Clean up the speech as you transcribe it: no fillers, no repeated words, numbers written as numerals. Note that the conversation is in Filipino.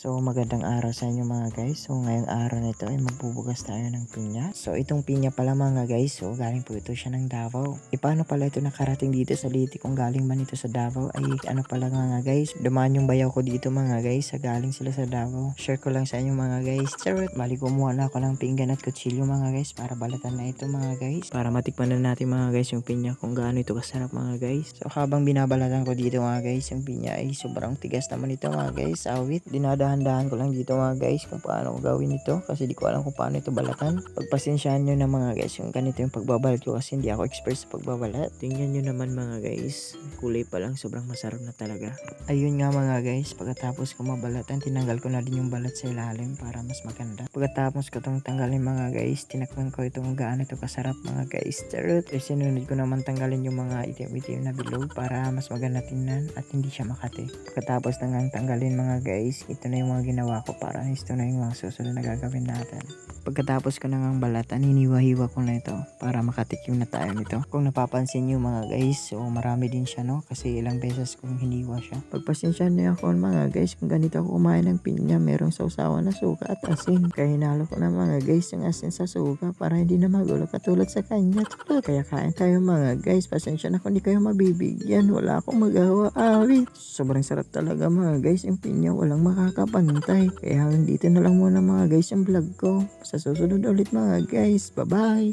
So magandang araw sa inyo mga guys. So ngayong araw na ito ay magbubugas tayo ng pinya. So itong pinya pala mga guys, so galing po ito siya ng Davao. Paano pala ito nakarating dito sa Liti kung galing man ito sa Davao? Ay ano pala mga guys, dumaan yung bayaw ko dito mga guys, sa galing sila sa Davao. Share ko lang sa inyo mga guys. Charot, bali kumuha na ako ng pinggan at kutsilyo mga guys para balatan na ito mga guys. Para matikman na natin mga guys yung pinya kung gaano ito kasarap mga guys. So habang binabalatan ko dito mga guys, yung pinya ay sobrang tigas naman ito mga guys. Awit, dinadahan-dahan ko lang dito mga guys kung paano ko gawin ito kasi di ko alam kung paano ito balatan. Pagpasensyahan nyo na mga guys yung ganito yung pagbabalat ko kasi hindi ako expert sa pagbabalat. Tingnan nyo naman mga guys, kulay pa lang sobrang masarap na talaga. Ayun nga mga guys, pagkatapos ko mabalatan, tinanggal ko na din yung balat sa ilalim para mas maganda. Pagkatapos ko itong tanggalin mga guys, tinakpan ko itong gaano ito kasarap mga guys. Charot! E sinunod ko naman tanggalin yung mga itim-itim na bilog para mas maganda tingnan at hindi siya makati. Pagkatapos nang tanggalin mga guys, ito na yung mga ginawa ko para ito na yung mga susunod na gagawin natin. Pagkatapos ko nang balatan, hiniwa-hiwa ko na ito para makatikim na tayo nito. Kung napapansin nyo mga guys, so marami din siya no kasi ilang beses kong hiniwa siya. Pagpasensyahan niyo ako mga guys kung ganito ako kumain ng pinya, merong sausawan na suka at asin. Kaya hinalo ko na mga guys yung asin sa suka para hindi na magulo katulad sa kanya. Tulad. Kaya kain tayo mga guys, pasensya na kung hindi kayo mabibigyan, wala akong magawa. Sobrang sarap talaga mga guys yung pinya, walang makakapantay. Kaya dito na lang muna mga guys yung vlog ko. Sa susunod ulit mga guys, bye bye!